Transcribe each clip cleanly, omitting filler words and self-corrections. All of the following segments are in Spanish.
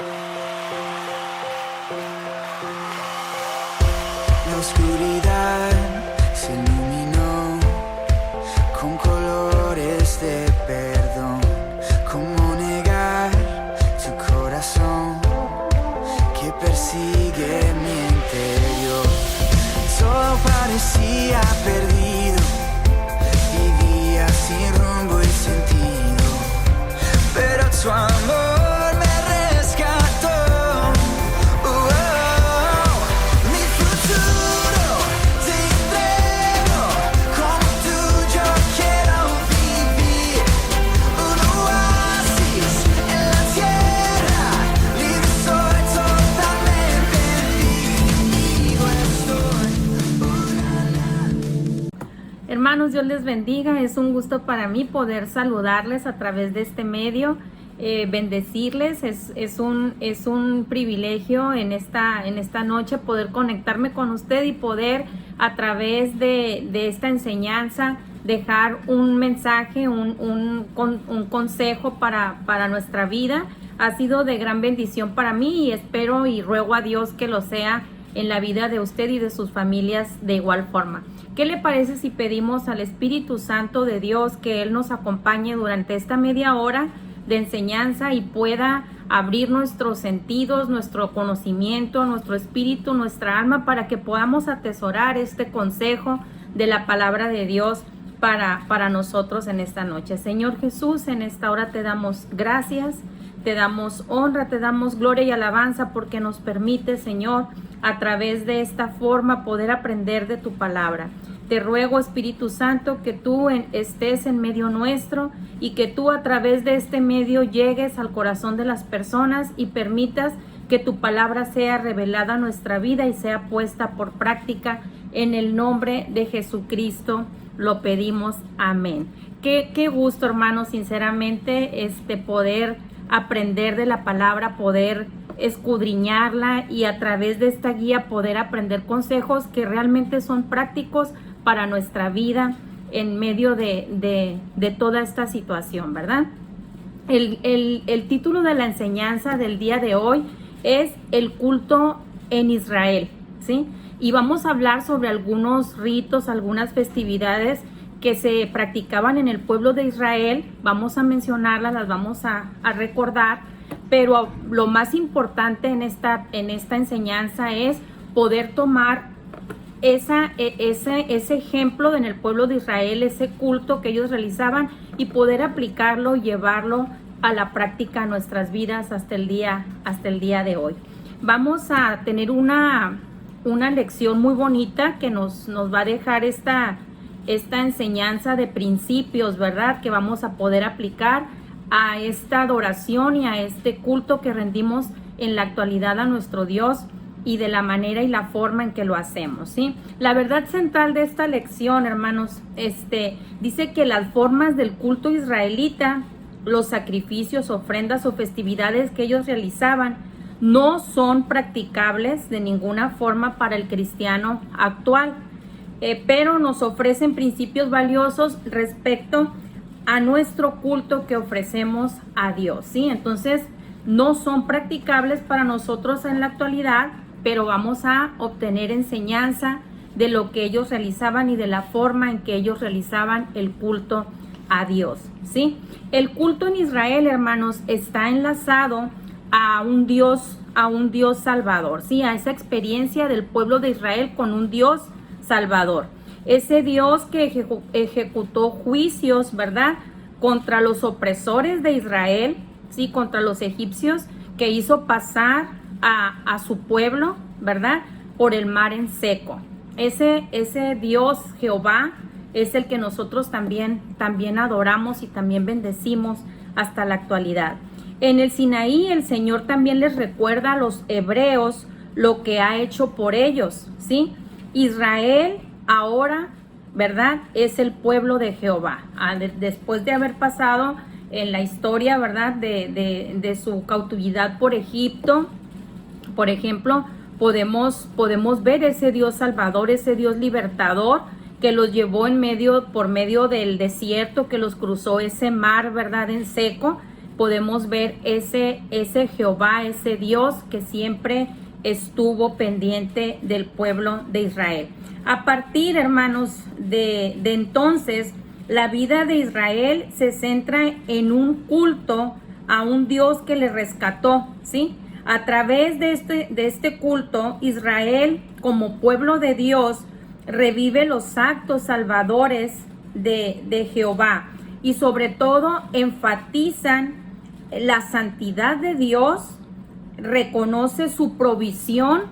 La oscuridad se iluminó con colores de perdón. ¿Cómo negar tu corazón que persigue mi interior? Todo parecía perdido, vivía sin rumbo y sentido, pero tu amor me rescató. Mi futuro te entrego, como tú yo quiero vivir. Un oasis en la tierra, libre soy totalmente, contigo estoy. Hermanos, Dios les bendiga. Es un gusto para mí poder saludarles a través de este medio, bendecirles. Es un privilegio en esta noche poder conectarme con usted y poder a través de esta enseñanza dejar un mensaje, un consejo para nuestra vida. Ha sido de gran bendición para mí y espero y ruego a Dios que lo sea en la vida de usted y de sus familias de igual forma. ¿Qué le parece si pedimos al Espíritu Santo de Dios que Él nos acompañe durante esta media hora de enseñanza y pueda abrir nuestros sentidos, nuestro conocimiento, nuestro espíritu, nuestra alma, para que podamos atesorar este consejo de la palabra de Dios para nosotros en esta noche? Señor Jesús, en esta hora te damos gracias, te damos honra, te damos gloria y alabanza porque nos permite, Señor, a través de esta forma poder aprender de tu palabra. Te ruego, Espíritu Santo, que tú estés en medio nuestro y que tú a través de este medio llegues al corazón de las personas y permitas que tu palabra sea revelada a nuestra vida y sea puesta por práctica. En el nombre de Jesucristo lo pedimos. Amén. Qué gusto, hermanos, sinceramente, poder aprender de la palabra, poder escudriñarla y a través de esta guía poder aprender consejos que realmente son prácticos para nuestra vida en medio de toda esta situación, ¿verdad? El título de la enseñanza del día de hoy es el culto en Israel, ¿sí? Y vamos a hablar sobre algunos ritos, algunas festividades que se practicaban en el pueblo de Israel. Vamos a mencionarlas, las vamos a recordar, pero lo más importante en esta enseñanza es poder tomar ese ejemplo en el pueblo de Israel, ese culto que ellos realizaban y poder aplicarlo, llevarlo a la práctica a nuestras vidas hasta el día de hoy. Vamos a tener una lección muy bonita que nos va a dejar esta enseñanza de principios, ¿verdad? Que vamos a poder aplicar a esta adoración y a este culto que rendimos en la actualidad a nuestro Dios y de la manera y la forma en que lo hacemos, ¿sí? La verdad central de esta lección, hermanos, dice que las formas del culto israelita, los sacrificios, ofrendas o festividades que ellos realizaban no son practicables de ninguna forma para el cristiano actual, pero nos ofrecen principios valiosos respecto a nuestro culto que ofrecemos a Dios, ¿sí? Entonces, no son practicables para nosotros en la actualidad, pero vamos a obtener enseñanza de lo que ellos realizaban y de la forma en que ellos realizaban el culto a Dios, ¿sí? El culto en Israel, hermanos, está enlazado a un Dios salvador, ¿sí? A esa experiencia del pueblo de Israel con un Dios salvador. Ese Dios que ejecutó juicios, ¿verdad?, contra los opresores de Israel, ¿sí?, contra los egipcios, que hizo pasar a su pueblo, ¿verdad?, por el mar en seco. Ese Dios Jehová es el que nosotros también adoramos y también bendecimos hasta la actualidad. En el Sinaí, el Señor también les recuerda a los hebreos lo que ha hecho por ellos, ¿sí? Israel ahora, ¿verdad?, es el pueblo de Jehová. Después de haber pasado en la historia, ¿verdad?, de su cautividad por Egipto, por ejemplo, podemos ver ese Dios salvador, ese Dios libertador que los llevó por medio del desierto, que los cruzó ese mar, ¿verdad?, en seco. podemos ver ese Jehová, ese Dios que siempre estuvo pendiente del pueblo de Israel. A partir, hermanos, de entonces, la vida de Israel se centra en un culto a un Dios que le rescató, ¿sí? A través de este culto, Israel, como pueblo de Dios, revive los actos salvadores de Jehová y sobre todo enfatizan la santidad de Dios, reconoce su provisión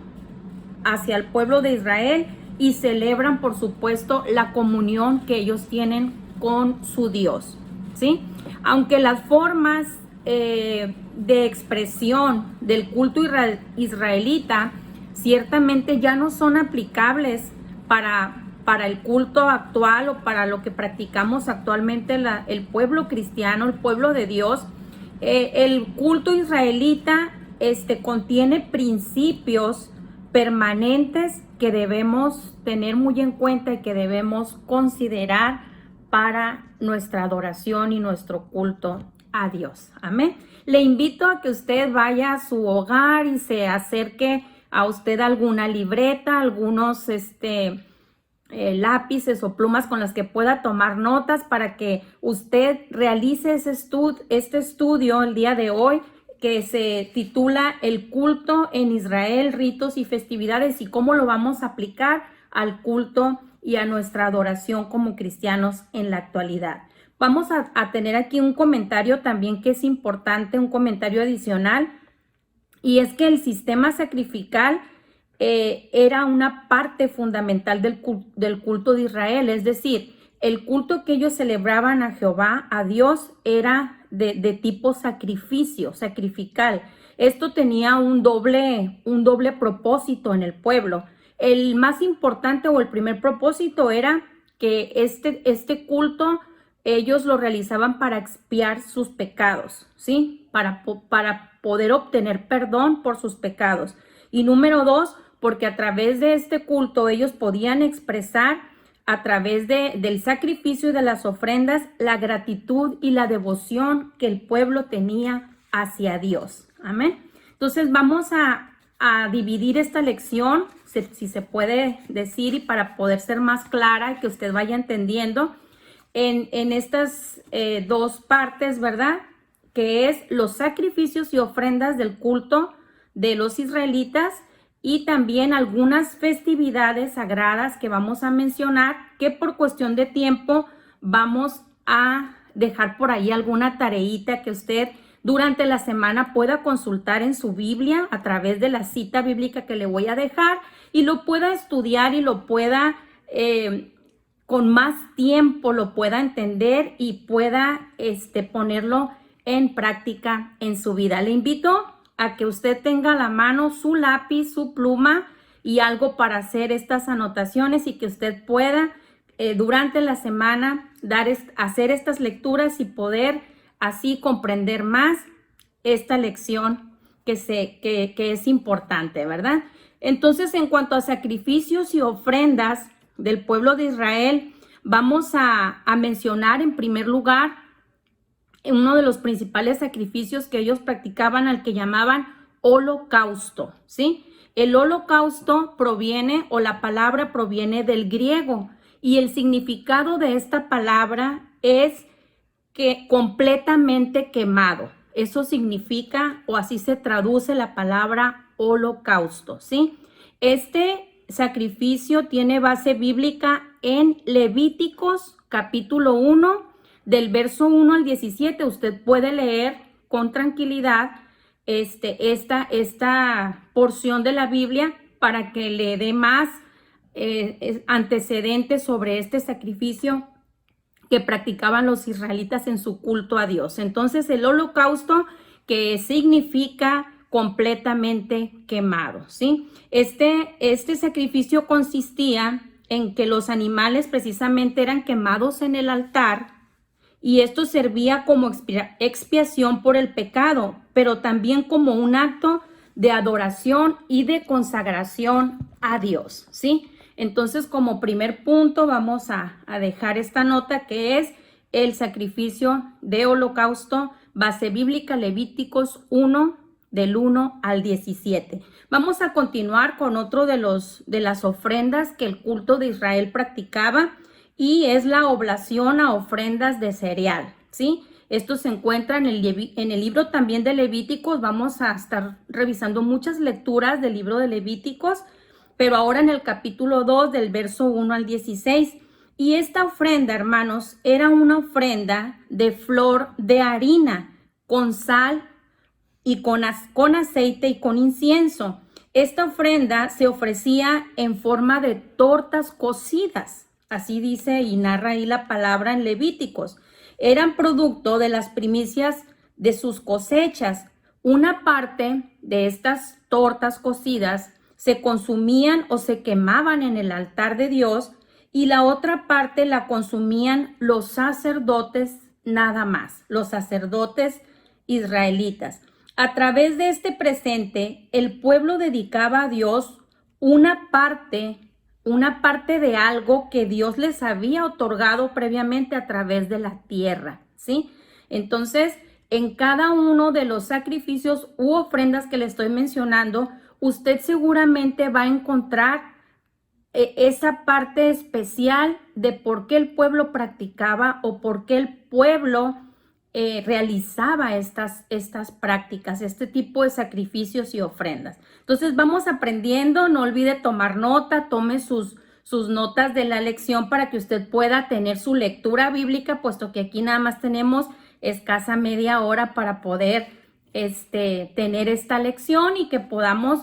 hacia el pueblo de Israel y celebran, por supuesto, la comunión que ellos tienen con su Dios, ¿sí? Aunque las formas de expresión del culto israelita ciertamente ya no son aplicables para el culto actual o para lo que practicamos actualmente el pueblo cristiano, el pueblo de Dios. El culto israelita contiene principios permanentes que debemos tener muy en cuenta y que debemos considerar para nuestra adoración y nuestro culto a Dios. Amén. Le invito a que usted vaya a su hogar y se acerque a usted alguna libreta, algunos lápices o plumas con las que pueda tomar notas para que usted realice este estudio el día de hoy, que se titula El culto en Israel, ritos y festividades, y cómo lo vamos a aplicar al culto y a nuestra adoración como cristianos en la actualidad. Vamos a tener aquí un comentario también que es importante, un comentario adicional, y es que el sistema sacrificial era una parte fundamental del culto de Israel, es decir, el culto que ellos celebraban a Jehová, a Dios, era de tipo sacrificial. Esto tenía un doble propósito en el pueblo. El más importante o el primer propósito era que este culto ellos lo realizaban para expiar sus pecados, ¿sí? Para poder obtener perdón por sus pecados. Y número 2, porque a través de este culto ellos podían expresar a través del sacrificio y de las ofrendas la gratitud y la devoción que el pueblo tenía hacia Dios. Amén. Entonces vamos a dividir esta lección, si se puede decir, y para poder ser más clara y que usted vaya entendiendo, en estas dos partes, ¿verdad? Que es los sacrificios y ofrendas del culto de los israelitas y también algunas festividades sagradas que vamos a mencionar, que por cuestión de tiempo vamos a dejar por ahí alguna tareita que usted durante la semana pueda consultar en su Biblia a través de la cita bíblica que le voy a dejar y lo pueda estudiar y lo pueda con más tiempo lo pueda entender y pueda ponerlo en práctica en su vida. Le invito a que usted tenga a la mano su lápiz, su pluma y algo para hacer estas anotaciones y que usted pueda durante la semana hacer estas lecturas y poder así comprender más esta lección que es importante, ¿verdad? Entonces, en cuanto a sacrificios y ofrendas del pueblo de Israel, vamos a mencionar en primer lugar uno de los principales sacrificios que ellos practicaban, al que llamaban holocausto, ¿sí? El holocausto proviene, o la palabra proviene del griego, y el significado de esta palabra es que completamente quemado. Eso significa, o así se traduce la palabra holocausto, ¿sí? Este sacrificio tiene base bíblica en Levíticos capítulo 1, del verso 1 al 17. Usted puede leer con tranquilidad esta porción de la Biblia para que le dé más antecedentes sobre este sacrificio que practicaban los israelitas en su culto a Dios. Entonces, el holocausto, que significa completamente quemado, ¿sí? Este sacrificio consistía en que los animales precisamente eran quemados en el altar, y esto servía como expiación por el pecado, pero también como un acto de adoración y de consagración a Dios, ¿sí? Entonces, como primer punto, vamos a dejar esta nota, que es el sacrificio de holocausto Base bíblica Levíticos 1, del 1 al 17. Vamos a continuar con otro de las ofrendas que el culto de Israel practicaba, y es la oblación a ofrendas de cereal, ¿sí? Esto se encuentra en el libro también de Levíticos. Vamos a estar revisando muchas lecturas del libro de Levíticos, pero ahora en el capítulo 2, del verso 1 al 16. Y esta ofrenda, hermanos, era una ofrenda de flor de harina, con sal y con aceite y con incienso. Esta ofrenda se ofrecía en forma de tortas cocidas. Así dice y narra ahí la palabra en Levíticos. Eran producto de las primicias de sus cosechas. Una parte de estas tortas cocidas se consumían o se quemaban en el altar de Dios, y la otra parte la consumían los sacerdotes nada más, los sacerdotes israelitas. A través de este presente, el pueblo dedicaba a Dios una parte de algo que Dios les había otorgado previamente a través de la tierra, ¿sí? Entonces, en cada uno de los sacrificios u ofrendas que le estoy mencionando, usted seguramente va a encontrar esa parte especial de por qué el pueblo practicaba o por qué el pueblo realizaba estas prácticas, este tipo de sacrificios y ofrendas. Entonces vamos aprendiendo. No olvide tomar nota, tome sus notas de la lección para que usted pueda tener su lectura bíblica, puesto que aquí nada más tenemos escasa media hora para poder tener esta lección, y que podamos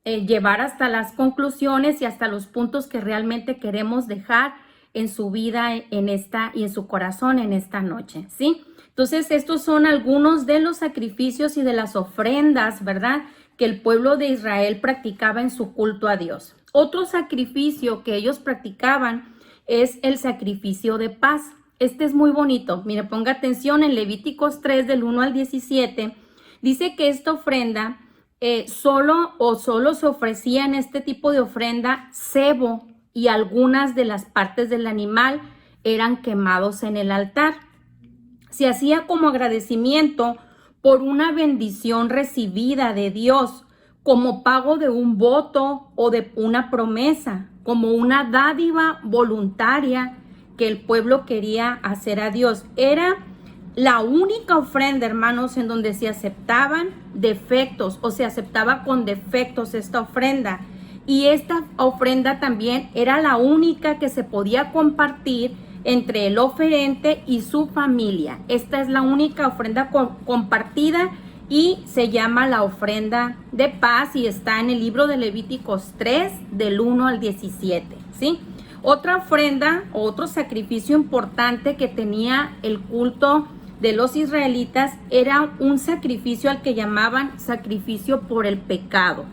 llevar hasta las conclusiones y hasta los puntos que realmente queremos dejar en su vida y en su corazón en esta noche, ¿sí? Entonces, estos son algunos de los sacrificios y de las ofrendas, ¿verdad?, que el pueblo de Israel practicaba en su culto a Dios. Otro sacrificio que ellos practicaban es el sacrificio de paz. Este es muy bonito. Mire, ponga atención, en Levíticos 3, del 1 al 17, dice que esta ofrenda solo se ofrecía en este tipo de ofrenda cebo, y algunas de las partes del animal eran quemados en el altar. Se hacía como agradecimiento por una bendición recibida de Dios, como pago de un voto o de una promesa, como una dádiva voluntaria que el pueblo quería hacer a Dios. Era la única ofrenda, hermanos, en donde se aceptaban defectos, o se aceptaba con defectos esta ofrenda. Y esta ofrenda también era la única que se podía compartir entre el oferente y su familia. Esta es la única ofrenda compartida, y se llama la ofrenda de paz, y está en el libro de Levíticos 3, del 1 al 17, ¿sí? Otra ofrenda, otro sacrificio importante que tenía el culto de los israelitas era un sacrificio al que llamaban sacrificio por el pecado,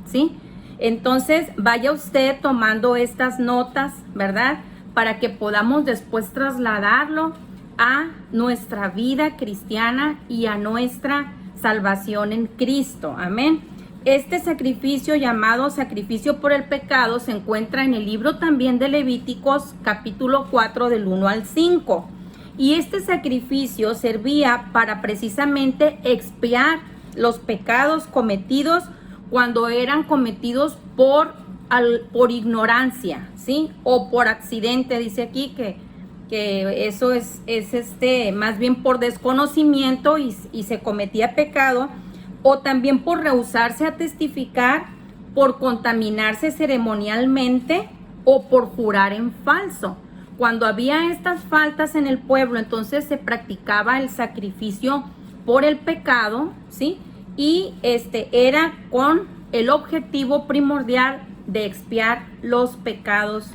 ¿sí? Entonces, vaya usted tomando estas notas, ¿verdad?, para que podamos después trasladarlo a nuestra vida cristiana y a nuestra salvación en Cristo. Amén. Este sacrificio, llamado sacrificio por el pecado, se encuentra en el libro también de Levíticos, capítulo 4, del 1 al 5. Y este sacrificio servía para precisamente expiar los pecados cometidos cuando eran cometidos por ignorancia, ¿sí? O por accidente. Dice aquí que eso es más bien por desconocimiento y se cometía pecado, o también por rehusarse a testificar, por contaminarse ceremonialmente o por jurar en falso. Cuando había estas faltas en el pueblo, entonces se practicaba el sacrificio por el pecado, ¿sí? Y era con el objetivo primordial de expiar los pecados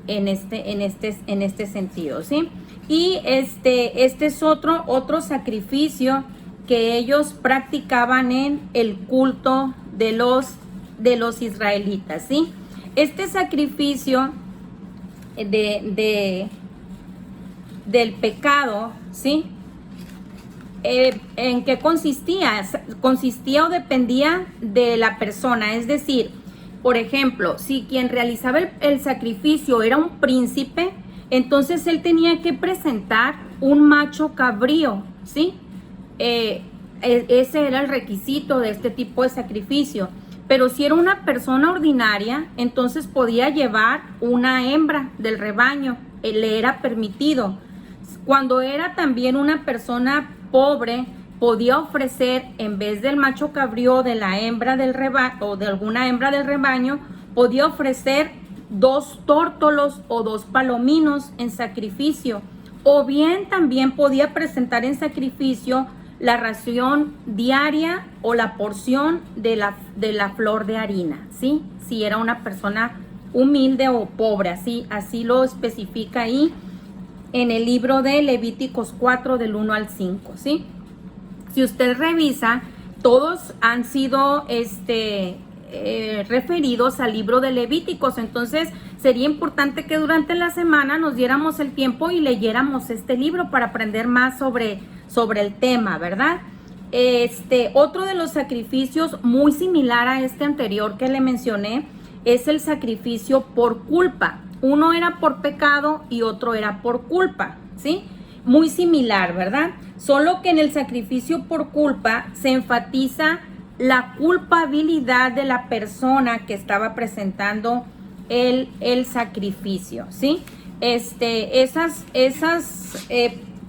en este sentido, ¿sí? Y este es otro sacrificio que ellos practicaban en el culto de los israelitas, ¿sí? Este sacrificio del pecado, ¿sí? ¿En qué consistía? Consistía o dependía de la persona. Es decir, por ejemplo, si quien realizaba el sacrificio era un príncipe, entonces él tenía que presentar un macho cabrío, ¿sí? ese era el requisito de este tipo de sacrificio. Pero si era una persona ordinaria, entonces podía llevar una hembra del rebaño, le era permitido. Cuando era también una persona pobre, podía ofrecer, en vez del macho cabrío de la hembra del rebaño o de alguna hembra del rebaño, podía ofrecer 2 tórtolos o 2 palominos en sacrificio. O bien también podía presentar en sacrificio la ración diaria o la porción de la flor de harina, ¿sí? Si era una persona humilde o pobre, así lo especifica ahí en el libro de Levíticos 4 del 1 al 5, ¿sí? Si usted revisa, todos han sido referidos al libro de Levíticos. Entonces sería importante que durante la semana nos diéramos el tiempo y leyéramos este libro para aprender más sobre el tema, ¿verdad? Otro de los sacrificios muy similar a este anterior que le mencioné es el sacrificio por culpa. Uno era por pecado y otro era por culpa, ¿sí? Muy similar, ¿verdad? Solo que en el sacrificio por culpa se enfatiza la culpabilidad de la persona que estaba presentando el sacrificio, ¿sí? Esas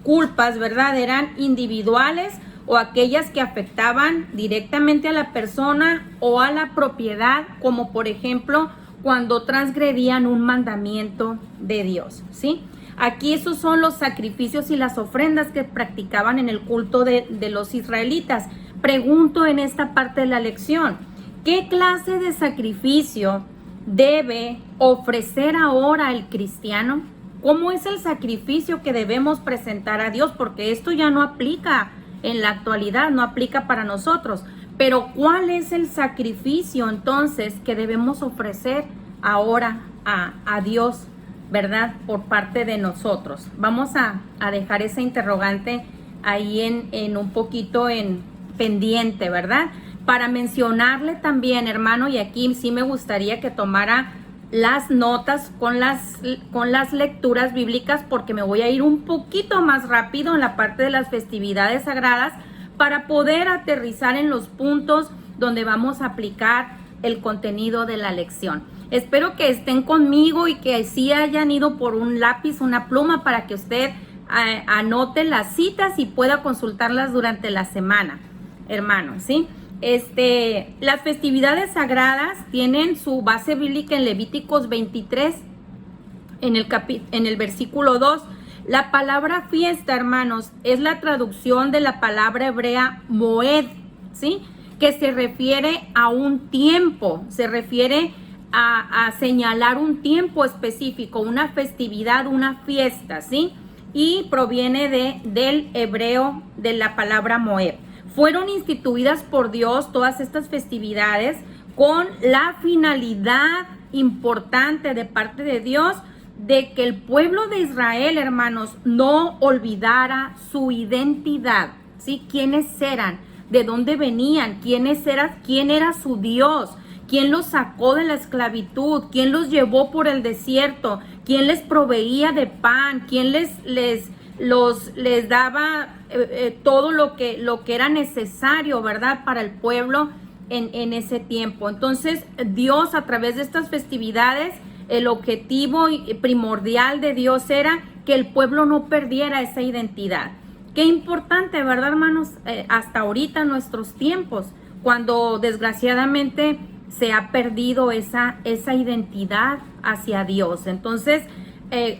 culpas, ¿verdad? Eran individuales o aquellas que afectaban directamente a la persona o a la propiedad, como por ejemplo cuando transgredían un mandamiento de Dios, ¿sí? Aquí esos son los sacrificios y las ofrendas que practicaban en el culto de los israelitas. Pregunto en esta parte de la lección, ¿qué clase de sacrificio debe ofrecer ahora el cristiano? ¿Cómo es el sacrificio que debemos presentar a Dios? Porque esto ya no aplica en la actualidad, no aplica para nosotros. Pero ¿cuál es el sacrificio entonces que debemos ofrecer ahora a Dios, ¿verdad? Por parte de nosotros. Vamos a dejar esa interrogante ahí en un poquito en pendiente, ¿verdad? Para mencionarle también, hermano, y aquí sí me gustaría que tomara las notas con las lecturas bíblicas, porque me voy a ir un poquito más rápido en la parte de las festividades sagradas para poder aterrizar en los puntos donde vamos a aplicar el contenido de la lección. Espero que estén conmigo y que sí hayan ido por un lápiz, una pluma, para que usted anote las citas y pueda consultarlas durante la semana, hermano, ¿sí? Las festividades sagradas tienen su base bíblica en Levíticos 23, en el versículo 2. La palabra fiesta, hermanos, es la traducción de la palabra hebrea moed, ¿sí? Que se refiere a un tiempo, se refiere a señalar un tiempo específico, una festividad, una fiesta, ¿sí? Y proviene del hebreo de la palabra moed. Fueron instituidas por Dios todas estas festividades con la finalidad importante de parte de Dios de que el pueblo de Israel, hermanos, no olvidara su identidad, ¿sí? ¿Quiénes eran? ¿De dónde venían? ¿Quién era su Dios? ¿Quién los sacó de la esclavitud? ¿Quién los llevó por el desierto? ¿Quién les proveía de pan? ¿Quién les daba todo lo que era necesario, ¿verdad? Para el pueblo en ese tiempo. Entonces, Dios, a través de estas festividades, el objetivo primordial de Dios era que el pueblo no perdiera esa identidad. Qué importante, ¿verdad, hermanos? Hasta ahorita, en nuestros tiempos, cuando desgraciadamente se ha perdido esa identidad hacia Dios. Entonces,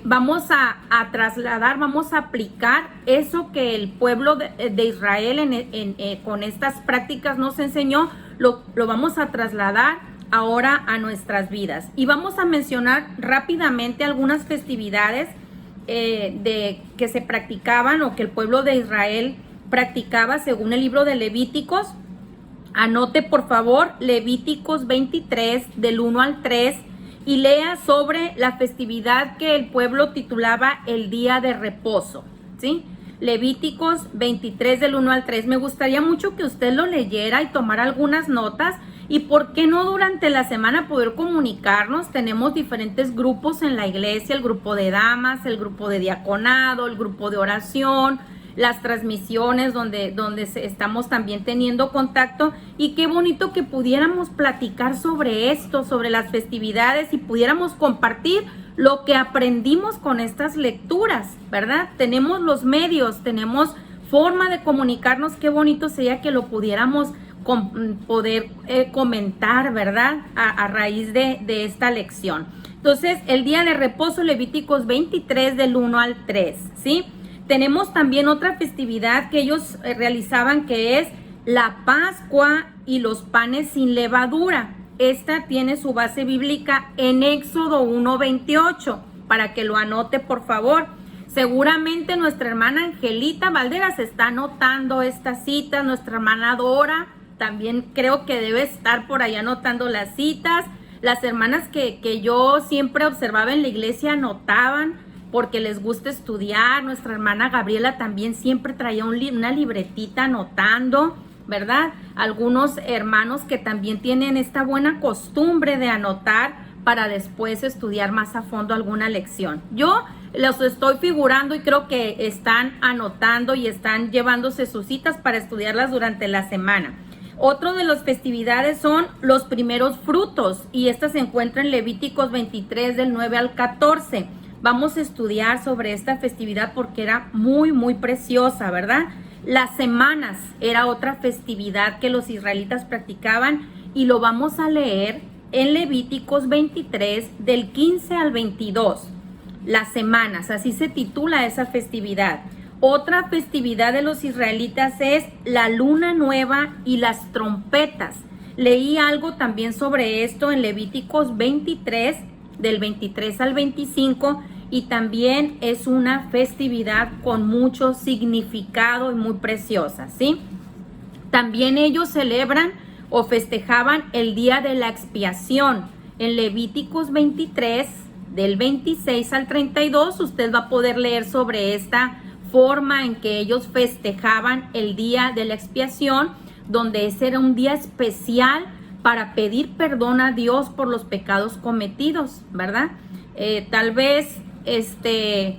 vamos a trasladar, vamos a aplicar eso que el pueblo de Israel con estas prácticas nos enseñó, lo vamos a trasladar ahora a nuestras vidas. Y vamos a mencionar rápidamente algunas festividades que se practicaban o que el pueblo de Israel practicaba según el libro de Levíticos. Anote por favor Levíticos 23 del 1 al 3 y lea sobre la festividad que el pueblo titulaba el día de reposo, ¿sí? Levíticos 23 del 1 al 3. Me gustaría mucho que usted lo leyera y tomara algunas notas. Y por qué no durante la semana poder comunicarnos. Tenemos diferentes grupos en la iglesia, el grupo de damas, el grupo de diaconado, el grupo de oración, las transmisiones donde estamos también teniendo contacto, y qué bonito que pudiéramos platicar sobre esto, sobre las festividades, y pudiéramos compartir lo que aprendimos con estas lecturas, ¿verdad? Tenemos los medios, tenemos forma de comunicarnos, qué bonito sería que lo pudiéramos poder comentar, ¿verdad? A raíz de esta lección. Entonces, el día de reposo, Levíticos 23 del 1 al 3, ¿sí? Tenemos también otra festividad que ellos realizaban, que es la Pascua y los panes sin levadura. Esta tiene su base bíblica en Éxodo 1:28, para que lo anote, por favor. Seguramente nuestra hermana Angelita Valderas está anotando estas citas, nuestra hermana Dora también creo que debe estar por ahí anotando las citas. Las hermanas que yo siempre observaba en la iglesia anotaban porque les gusta estudiar. Nuestra hermana Gabriela también siempre traía una libretita anotando, ¿verdad? Algunos hermanos que también tienen esta buena costumbre de anotar para después estudiar más a fondo alguna lección. Yo los estoy figurando y creo que están anotando y están llevándose sus citas para estudiarlas durante la semana. Otro de las festividades son los primeros frutos, y esta se encuentra en Levíticos 23 del 9 al 14. Vamos a estudiar sobre esta festividad porque era muy, muy preciosa, ¿verdad? Las semanas era otra festividad que los israelitas practicaban, y lo vamos a leer en Levíticos 23 del 15 al 22. Las semanas, así se titula esa festividad. Otra festividad de los israelitas es la luna nueva y las trompetas. Leí algo también sobre esto en Levíticos 23, del 23 al 25, y también es una festividad con mucho significado y muy preciosa, ¿sí? También ellos celebran o festejaban el día de la expiación. En Levíticos 23, del 26 al 32, usted va a poder leer sobre esta forma en que ellos festejaban el día de la expiación, donde ese era un día especial para pedir perdón a Dios por los pecados cometidos, ¿verdad? Tal vez este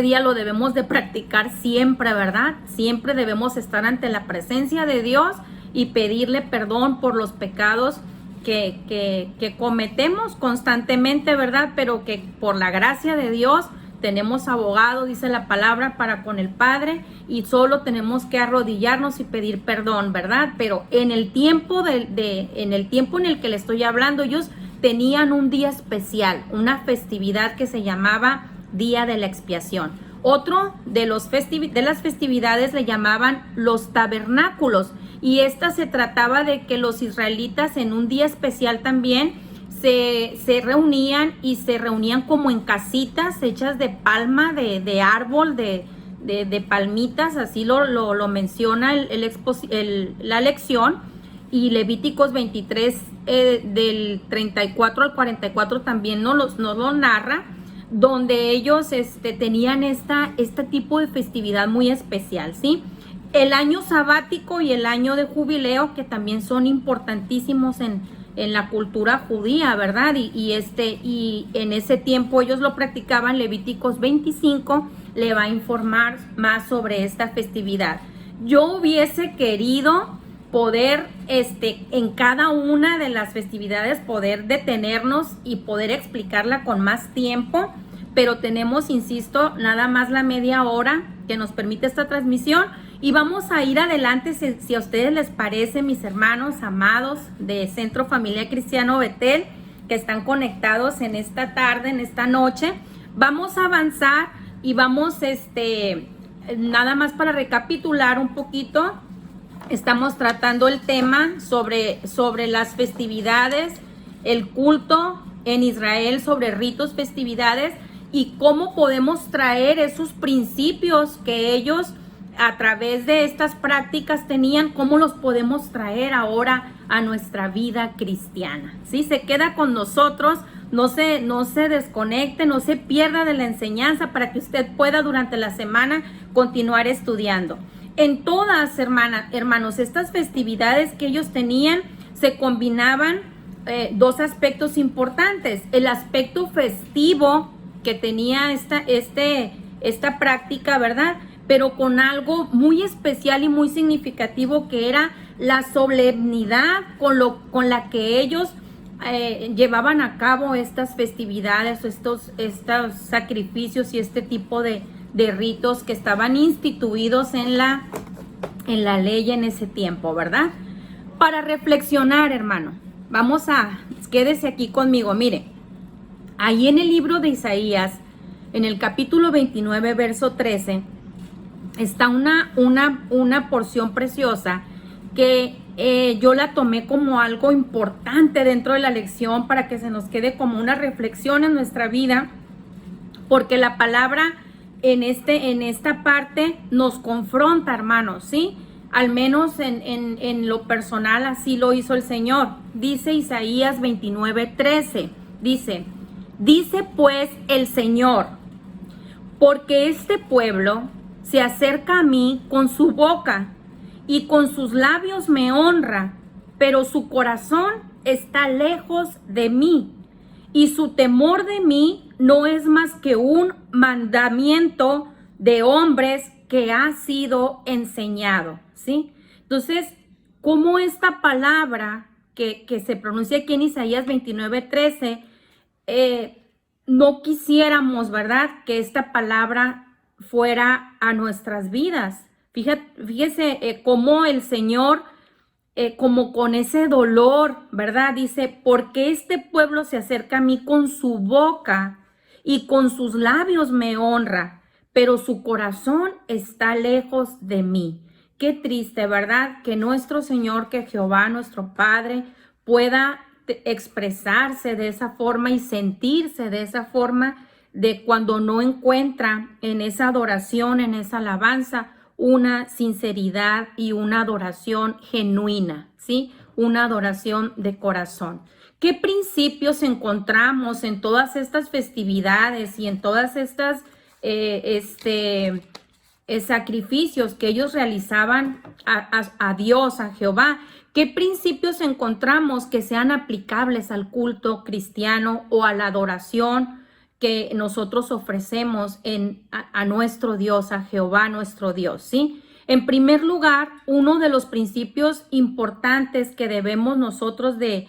día lo debemos de practicar siempre, ¿verdad? Siempre debemos estar ante la presencia de Dios y pedirle perdón por los pecados que cometemos constantemente, ¿verdad? Pero que por la gracia de Dios tenemos abogado, dice la palabra, para con el Padre, y solo tenemos que arrodillarnos y pedir perdón, ¿verdad? Pero en el tiempo en el tiempo en el que le estoy hablando, ellos tenían un día especial, una festividad que se llamaba Día de la Expiación. Otro de las festividades le llamaban los tabernáculos, y esta se trataba de que los israelitas en un día especial también se reunían, y se reunían como en casitas hechas de palma, de árbol, de palmitas, así lo menciona la lección, y Levíticos 23 del 34 al 44 también nos lo narra, donde ellos tenían este tipo de festividad muy especial, ¿sí? El año sabático y el año de jubileo, que también son importantísimos en la cultura judía, ¿verdad? Y en ese tiempo ellos lo practicaban. Levíticos 25 le va a informar más sobre esta festividad. Yo hubiese querido poder en cada una de las festividades poder detenernos y poder explicarla con más tiempo, pero tenemos, insisto, nada más la media hora que nos permite esta transmisión, y vamos a ir adelante si a ustedes les parece, mis hermanos amados de Centro Familiar Cristiano Betel, que están conectados en esta tarde, en esta noche. Vamos a avanzar y vamos nada más para recapitular un poquito. Estamos tratando el tema sobre las festividades, el culto en Israel, sobre ritos, festividades, y cómo podemos traer esos principios que ellos a través de estas prácticas tenían, cómo los podemos traer ahora a nuestra vida cristiana. ¿Sí? Se queda con nosotros, no se desconecte, no se pierda de la enseñanza, para que usted pueda durante la semana continuar estudiando. En todas, hermanos, estas festividades que ellos tenían, se combinaban dos aspectos importantes: el aspecto festivo que tenía esta práctica, ¿verdad? pero con algo muy especial y muy significativo, que era la solemnidad con la que ellos llevaban a cabo estas festividades, estos sacrificios y este tipo de ritos que estaban instituidos en la ley en ese tiempo, ¿verdad? Para reflexionar, hermano, quédese aquí conmigo. Mire, ahí en el libro de Isaías, en el capítulo 29, verso 13, está una porción preciosa que yo la tomé como algo importante dentro de la lección, para que se nos quede como una reflexión en nuestra vida, porque la palabra en esta parte nos confronta, hermanos, ¿sí? Al menos en lo personal así lo hizo el Señor. Dice Isaías 29:13, dice pues el Señor, porque este pueblo se acerca a mí con su boca y con sus labios me honra, pero su corazón está lejos de mí, y su temor de mí no es más que un mandamiento de hombres que ha sido enseñado, ¿sí? Entonces, ¿cómo esta palabra que se pronuncia aquí en Isaías 29:13, no quisiéramos, ¿verdad?, que esta palabra fuera a nuestras vidas? Fíjese cómo el Señor, como con ese dolor, ¿verdad? Dice, porque este pueblo se acerca a mí con su boca y con sus labios me honra, pero su corazón está lejos de mí. Qué triste, ¿verdad? Que nuestro Señor, que Jehová, nuestro Padre, pueda expresarse de esa forma y sentirse de esa forma, de cuando no encuentra en esa adoración, en esa alabanza, una sinceridad y una adoración genuina, ¿sí? Una adoración de corazón. ¿Qué principios encontramos en todas estas festividades y en todas estas sacrificios que ellos realizaban a Dios, a Jehová? ¿Qué principios encontramos que sean aplicables al culto cristiano o a la adoración que nosotros ofrecemos a nuestro Dios, a Jehová nuestro Dios, ¿sí? En primer lugar, uno de los principios importantes que debemos nosotros de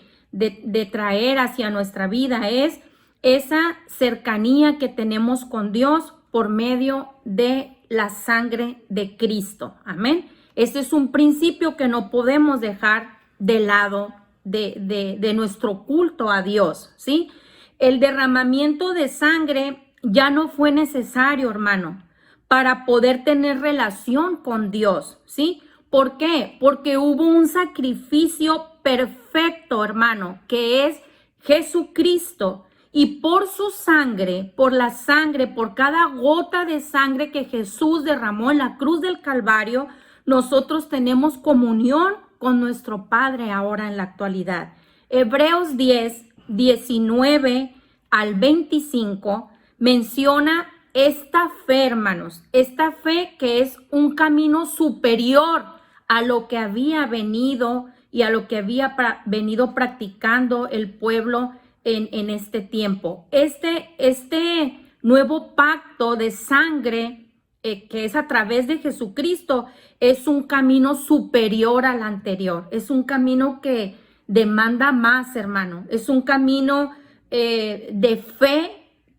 traer hacia nuestra vida es esa cercanía que tenemos con Dios por medio de la sangre de Cristo. Amén. Este es un principio que no podemos dejar de lado de nuestro culto a Dios, ¿sí? El derramamiento de sangre ya no fue necesario, hermano, para poder tener relación con Dios, ¿sí? ¿Por qué? Porque hubo un sacrificio perfecto, hermano, que es Jesucristo. Y por su sangre, por la sangre, por cada gota de sangre que Jesús derramó en la cruz del Calvario, nosotros tenemos comunión con nuestro Padre ahora en la actualidad. Hebreos 10, 19 al 25 menciona esta fe, hermanos, esta fe que es un camino superior a lo que había venido y a lo que había venido practicando el pueblo en este tiempo. Este nuevo pacto de sangre que es a través de Jesucristo es un camino superior al anterior, es un camino que demanda más, hermano, es un camino de fe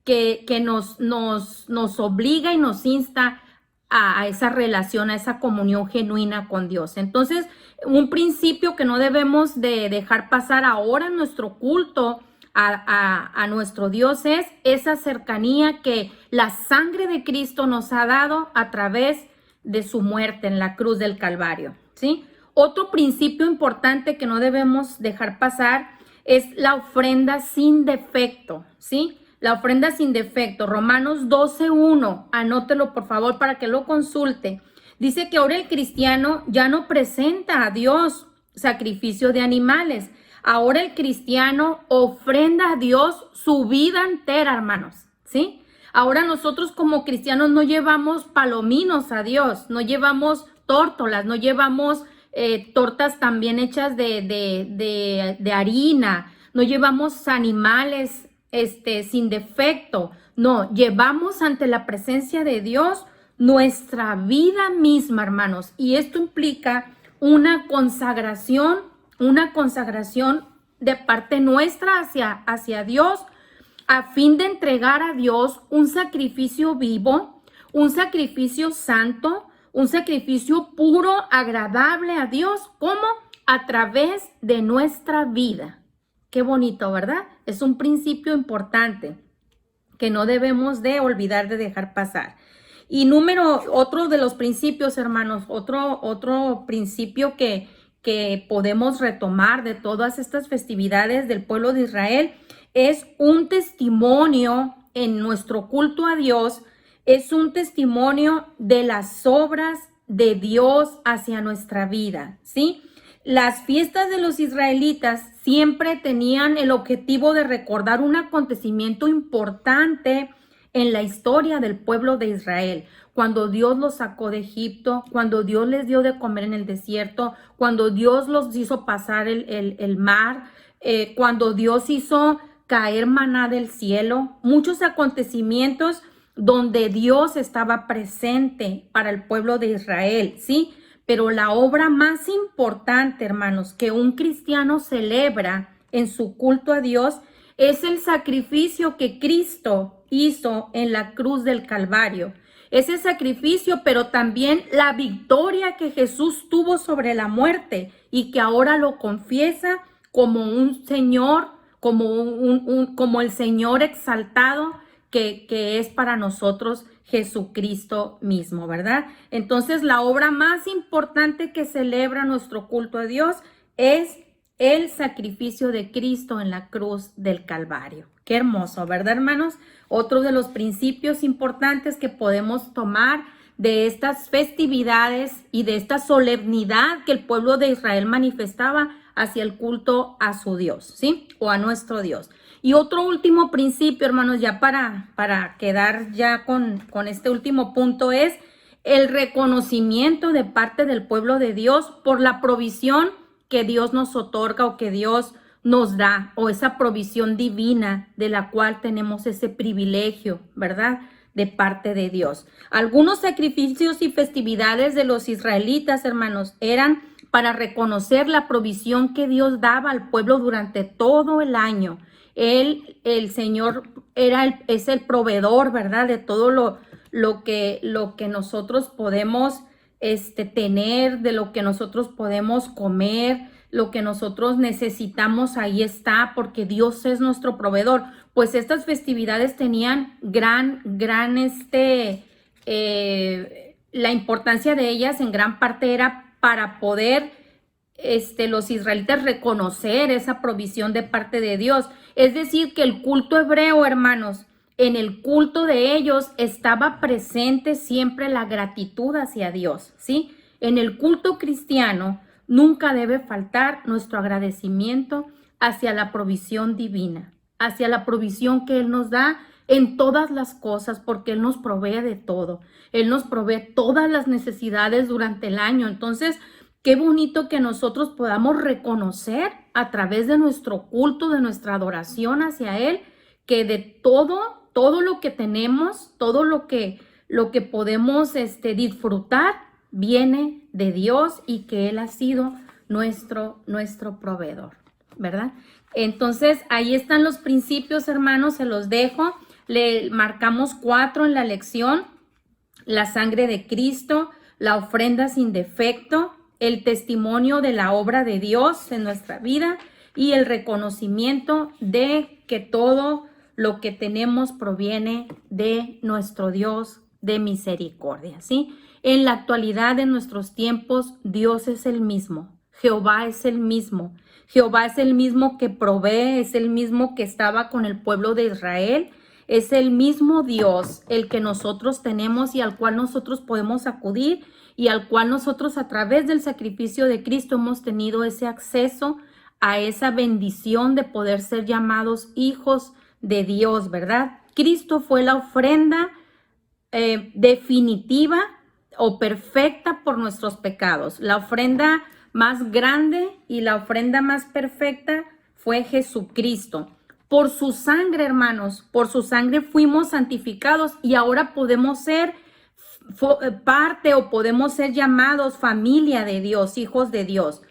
que nos obliga y nos insta a esa relación, a esa comunión genuina con Dios. Entonces, un principio que no debemos de dejar pasar ahora en nuestro culto a nuestro Dios es esa cercanía que la sangre de Cristo nos ha dado a través de su muerte en la cruz del Calvario, ¿sí? Otro principio importante que no debemos dejar pasar es la ofrenda sin defecto, ¿sí? La ofrenda sin defecto. Romanos 12:1, anótelo por favor para que lo consulte. Dice que ahora el cristiano ya no presenta a Dios sacrificio de animales. Ahora el cristiano ofrenda a Dios su vida entera, hermanos, ¿sí? Ahora nosotros como cristianos no llevamos palominos a Dios, no llevamos tórtolas, no llevamos tortas también hechas de harina, no llevamos animales sin defecto. No, llevamos ante la presencia de Dios nuestra vida misma, hermanos. Y esto implica una consagración de parte nuestra hacia Dios, a fin de entregar a Dios un sacrificio vivo, un sacrificio santo, un sacrificio puro, agradable a Dios, ¿cómo? A través de nuestra vida. Qué bonito, ¿verdad? Es un principio importante que no debemos de olvidar de dejar pasar. Y otro de los principios, hermanos, otro principio que podemos retomar de todas estas festividades del pueblo de Israel es un testimonio en nuestro culto a Dios, es un testimonio de las obras de Dios hacia nuestra vida, ¿sí? Las fiestas de los israelitas siempre tenían el objetivo de recordar un acontecimiento importante en la historia del pueblo de Israel, cuando Dios los sacó de Egipto, cuando Dios les dio de comer en el desierto, cuando Dios los hizo pasar el mar, cuando Dios hizo caer maná del cielo, muchos acontecimientos donde Dios estaba presente para el pueblo de Israel, ¿sí? Pero la obra más importante, hermanos, que un cristiano celebra en su culto a Dios es el sacrificio que Cristo hizo en la cruz del Calvario. Ese sacrificio, pero también la victoria que Jesús tuvo sobre la muerte y que ahora lo confiesa como un Señor, como el Señor exaltado que es para nosotros Jesucristo mismo, ¿verdad? Entonces, la obra más importante que celebra nuestro culto a Dios es el sacrificio de Cristo en la cruz del Calvario. Qué hermoso, ¿verdad, hermanos? Otro de los principios importantes que podemos tomar de estas festividades y de esta solemnidad que el pueblo de Israel manifestaba hacia el culto a su Dios, ¿sí? O a nuestro Dios. Y otro último principio, hermanos, ya para quedar ya con este último punto, es el reconocimiento de parte del pueblo de Dios por la provisión que Dios nos otorga o que Dios nos da, o esa provisión divina de la cual tenemos ese privilegio, ¿verdad? De parte de Dios. Algunos sacrificios y festividades de los israelitas, hermanos, eran para reconocer la provisión que Dios daba al pueblo durante todo el año. El Señor es el proveedor, ¿verdad? De todo lo que nosotros podemos tener, de lo que nosotros podemos comer, lo que nosotros necesitamos, ahí está, porque Dios es nuestro proveedor. Pues estas festividades tenían la importancia de ellas en gran parte era para poder los israelitas reconocer esa provisión de parte de Dios. Es decir, que el culto hebreo, hermanos, en el culto de ellos estaba presente siempre la gratitud hacia Dios, ¿sí? En el culto cristiano nunca debe faltar nuestro agradecimiento hacia la provisión divina, hacia la provisión que Él nos da en todas las cosas, porque Él nos provee de todo. Él nos provee todas las necesidades durante el año. Entonces, qué bonito que nosotros podamos reconocer a través de nuestro culto, de nuestra adoración hacia Él, que de todo lo que tenemos, todo lo que podemos disfrutar, viene de Dios y que Él ha sido nuestro proveedor, ¿verdad? Entonces, ahí están los principios, hermanos, se los dejo. Le marcamos 4 en la lección: la sangre de Cristo, la ofrenda sin defecto, el testimonio de la obra de Dios en nuestra vida y el reconocimiento de que todo lo que tenemos proviene de nuestro Dios de misericordia, ¿sí? En la actualidad, en nuestros tiempos, Dios es el mismo, Jehová es el mismo. Jehová es el mismo que provee, es el mismo que estaba con el pueblo de Israel, es el mismo Dios el que nosotros tenemos y al cual nosotros podemos acudir y al cual nosotros a través del sacrificio de Cristo hemos tenido ese acceso a esa bendición de poder ser llamados hijos de Dios, ¿verdad? Cristo fue la ofrenda definitiva o perfecta por nuestros pecados. La ofrenda más grande y la ofrenda más perfecta fue Jesucristo. Por su sangre, hermanos, por su sangre fuimos santificados y ahora podemos ser parte o podemos ser llamados familia de Dios, hijos de Dios.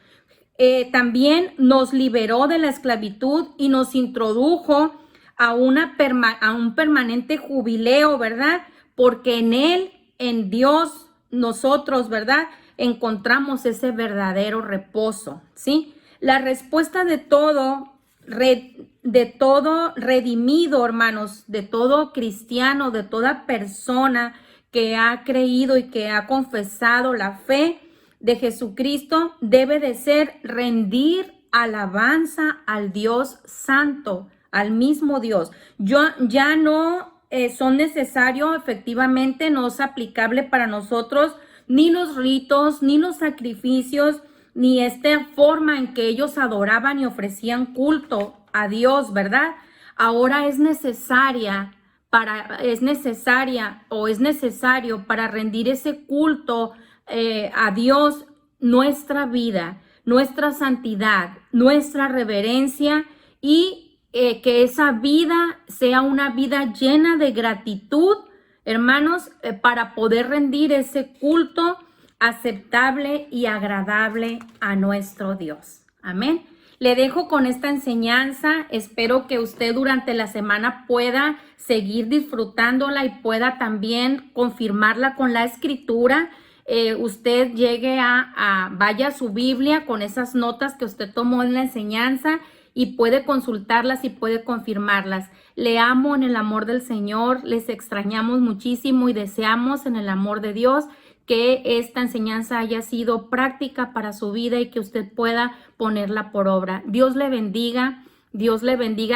También nos liberó de la esclavitud y nos introdujo a un permanente jubileo, ¿verdad? Porque en Él, en Dios, nosotros, ¿verdad? Encontramos ese verdadero reposo, ¿sí? La respuesta de todo redimido, hermanos, de todo cristiano, de toda persona que ha creído y que ha confesado la fe de Jesucristo, debe de ser rendir alabanza al Dios Santo, al mismo Dios. Ya no son necesarios, efectivamente, no es aplicable para nosotros ni los ritos, ni los sacrificios, ni esta forma en que ellos adoraban y ofrecían culto a Dios, ¿verdad? Ahora es necesario para rendir ese culto a Dios, nuestra vida, nuestra santidad, nuestra reverencia y que esa vida sea una vida llena de gratitud, hermanos, para poder rendir ese culto aceptable y agradable a nuestro Dios. Amén. Le dejo con esta enseñanza. Espero que usted durante la semana pueda seguir disfrutándola y pueda también confirmarla con la escritura. Usted llegue vaya a su Biblia con esas notas que usted tomó en la enseñanza y puede consultarlas y puede confirmarlas. Le amo en el amor del Señor, les extrañamos muchísimo y deseamos en el amor de Dios que esta enseñanza haya sido práctica para su vida y que usted pueda ponerla por obra. Dios le bendiga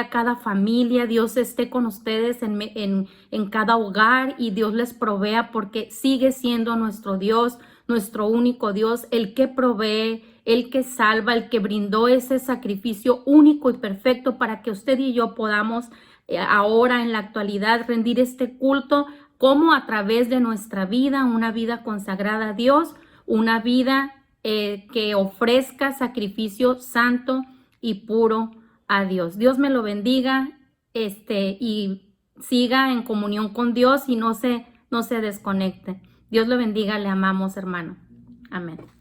a cada familia, Dios esté con ustedes en cada hogar y Dios les provea porque sigue siendo nuestro Dios, nuestro único Dios, el que provee, el que salva, el que brindó ese sacrificio único y perfecto para que usted y yo podamos ahora en la actualidad rendir este culto como a través de nuestra vida, una vida consagrada a Dios, una vida que ofrezca sacrificio santo y puro a Dios. Dios me lo bendiga y siga en comunión con Dios y no se desconecte. Dios lo bendiga, le amamos, hermano. Amén.